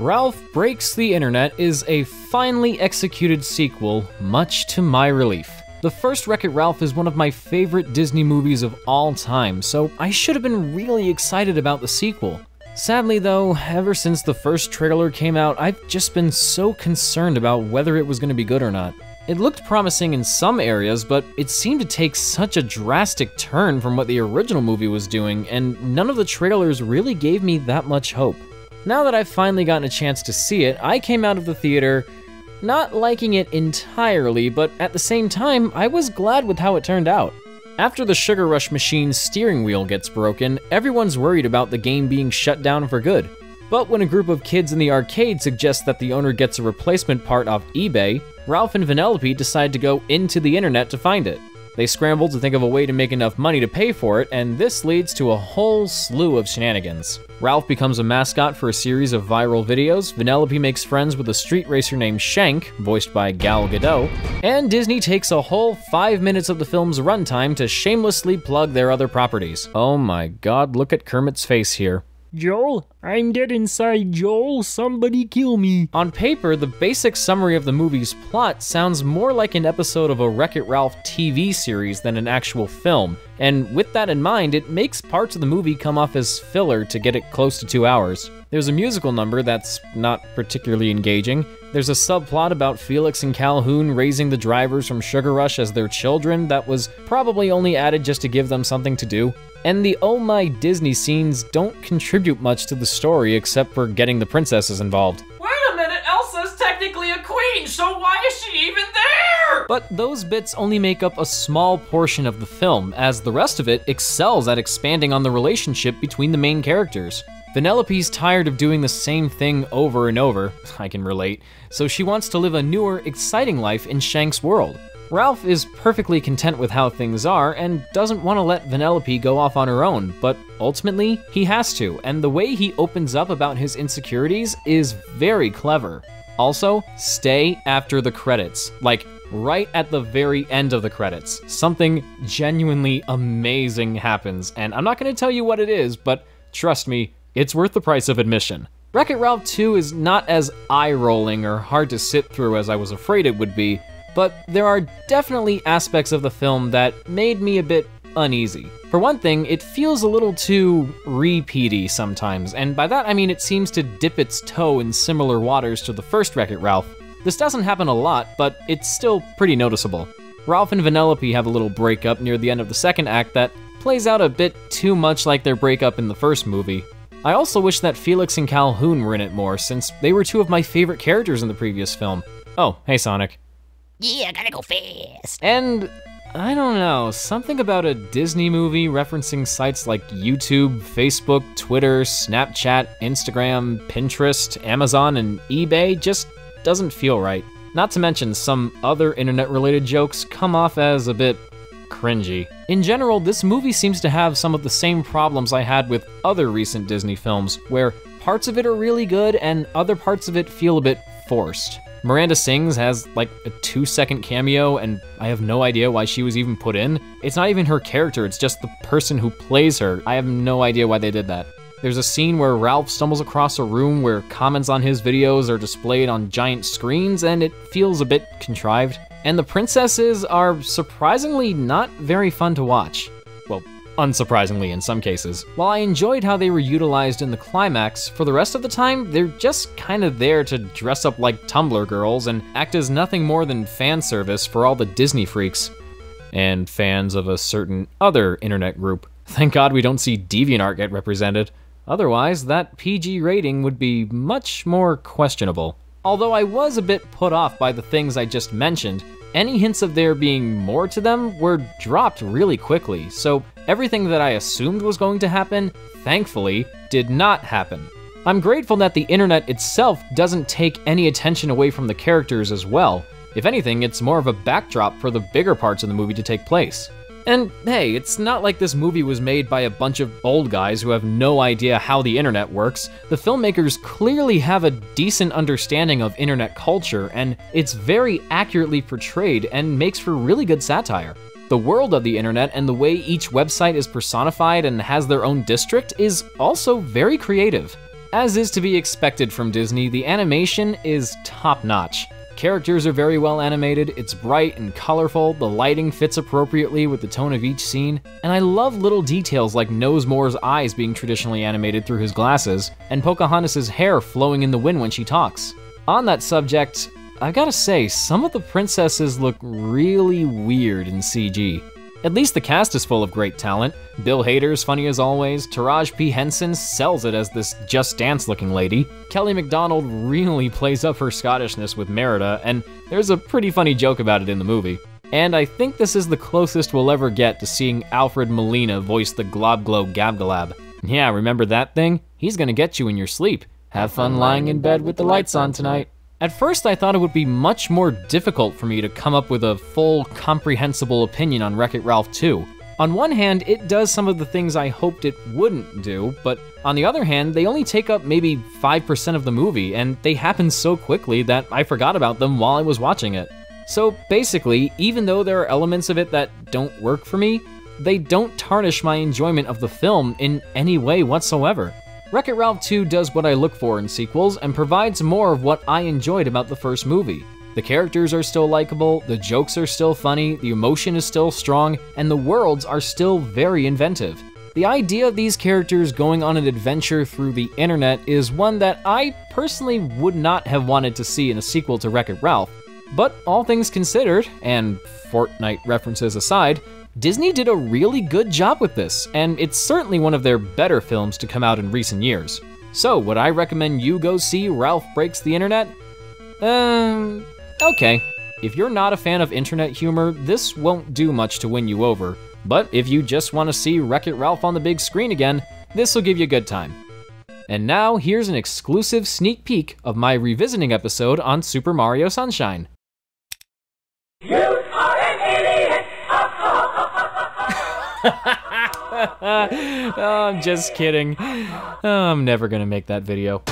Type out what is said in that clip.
Ralph Breaks the Internet is a finely executed sequel, much to my relief. The first Wreck-It Ralph is one of my favorite Disney movies of all time, so I should have been really excited about the sequel. Sadly though, ever since the first trailer came out, I've just been so concerned about whether it was going to be good or not. It looked promising in some areas, but it seemed to take such a drastic turn from what the original movie was doing, and none of the trailers really gave me that much hope. Now that I've finally gotten a chance to see it, I came out of the theater not liking it entirely, but at the same time, I was glad with how it turned out. After the Sugar Rush machine's steering wheel gets broken, everyone's worried about the game being shut down for good. But when a group of kids in the arcade suggests that the owner gets a replacement part off eBay, Ralph and Vanellope decide to go into the internet to find it. They scramble to think of a way to make enough money to pay for it, and this leads to a whole slew of shenanigans. Ralph becomes a mascot for a series of viral videos, Vanellope makes friends with a street racer named Shank, voiced by Gal Gadot, and Disney takes a whole 5 minutes of the film's runtime to shamelessly plug their other properties. Oh my god, look at Kermit's face here. Joel, I'm dead inside, Joel. Somebody kill me. On paper, the basic summary of the movie's plot sounds more like an episode of a Wreck-It Ralph TV series than an actual film, and with that in mind, it makes parts of the movie come off as filler to get it close to 2 hours. There's a musical number that's not particularly engaging. There's a subplot about Felix and Calhoun raising the drivers from Sugar Rush as their children that was probably only added just to give them something to do. And the Oh My Disney scenes don't contribute much to the story except for getting the princesses involved. Wait a minute, Elsa's technically a queen, so why is she even there? But those bits only make up a small portion of the film, as the rest of it excels at expanding on the relationship between the main characters. Vanellope's tired of doing the same thing over and over, I can relate, so she wants to live a newer, exciting life in Shank's world. Ralph is perfectly content with how things are and doesn't want to let Vanellope go off on her own, but ultimately, he has to, and the way he opens up about his insecurities is very clever. Also, stay after the credits, like right at the very end of the credits. Something genuinely amazing happens, and I'm not going to tell you what it is, but trust me, it's worth the price of admission. Wreck-It Ralph 2 is not as eye-rolling or hard to sit through as I was afraid it would be, but there are definitely aspects of the film that made me a bit uneasy. For one thing, it feels a little too repeaty sometimes, and by that I mean it seems to dip its toe in similar waters to the first Wreck-It Ralph. This doesn't happen a lot, but it's still pretty noticeable. Ralph and Vanellope have a little breakup near the end of the second act that plays out a bit too much like their breakup in the first movie. I also wish that Felix and Calhoun were in it more, since they were two of my favorite characters in the previous film. Oh, hey Sonic. Yeah, gotta go fast. And I don't know, something about a Disney movie referencing sites like YouTube, Facebook, Twitter, Snapchat, Instagram, Pinterest, Amazon, and eBay just doesn't feel right. Not to mention some other internet-related jokes come off as a bit cringy. In general, this movie seems to have some of the same problems I had with other recent Disney films, where parts of it are really good and other parts of it feel a bit forced. Miranda Sings has like a 2-second cameo, and I have no idea why she was even put in. It's not even her character, it's just the person who plays her. I have no idea why they did that. There's a scene where Ralph stumbles across a room where comments on his videos are displayed on giant screens, and it feels a bit contrived. And the princesses are surprisingly not very fun to watch. Well, unsurprisingly in some cases. While I enjoyed how they were utilized in the climax, for the rest of the time, they're just kind of there to dress up like Tumblr girls and act as nothing more than fan service for all the Disney freaks. And fans of a certain other internet group. Thank God we don't see DeviantArt get represented. Otherwise, that PG rating would be much more questionable. Although I was a bit put off by the things I just mentioned, any hints of there being more to them were dropped really quickly, so everything that I assumed was going to happen, thankfully, did not happen. I'm grateful that the internet itself doesn't take any attention away from the characters as well. If anything, it's more of a backdrop for the bigger parts of the movie to take place. And hey, it's not like this movie was made by a bunch of old guys who have no idea how the internet works. The filmmakers clearly have a decent understanding of internet culture, and it's very accurately portrayed and makes for really good satire. The world of the internet and the way each website is personified and has their own district is also very creative. As is to be expected from Disney, the animation is top-notch. Characters are very well animated, it's bright and colorful, the lighting fits appropriately with the tone of each scene, and I love little details like Nosemore's eyes being traditionally animated through his glasses, and Pocahontas' hair flowing in the wind when she talks. On that subject, I've gotta say, some of the princesses look really weird in CG. At least the cast is full of great talent. Bill Hader's funny as always, Taraji P. Henson sells it as this Just Dance looking lady, Kelly Macdonald really plays up her Scottishness with Merida, and there's a pretty funny joke about it in the movie. And I think this is the closest we'll ever get to seeing Alfred Molina voice the Glob Glob Gabgalab. Yeah, remember that thing? He's gonna get you in your sleep. Have fun lying in bed with the lights on tonight. At first, I thought it would be much more difficult for me to come up with a full, comprehensible opinion on Wreck-It Ralph 2. On one hand, it does some of the things I hoped it wouldn't do, but on the other hand, they only take up maybe 5% of the movie, and they happen so quickly that I forgot about them while I was watching it. So basically, even though there are elements of it that don't work for me, they don't tarnish my enjoyment of the film in any way whatsoever. Wreck-It Ralph 2 does what I look for in sequels and provides more of what I enjoyed about the first movie. The characters are still likable, the jokes are still funny, the emotion is still strong, and the worlds are still very inventive. The idea of these characters going on an adventure through the internet is one that I personally would not have wanted to see in a sequel to Wreck-It Ralph. But all things considered, and Fortnite references aside, Disney did a really good job with this, and it's certainly one of their better films to come out in recent years. So, would I recommend you go see Ralph Breaks the Internet? Okay. If you're not a fan of internet humor, this won't do much to win you over, but if you just want to see Wreck-It Ralph on the big screen again, this will give you a good time. And now, here's an exclusive sneak peek of my revisiting episode on Super Mario Sunshine. You are an idiot! Oh, I'm just kidding. Oh, I'm never gonna make that video.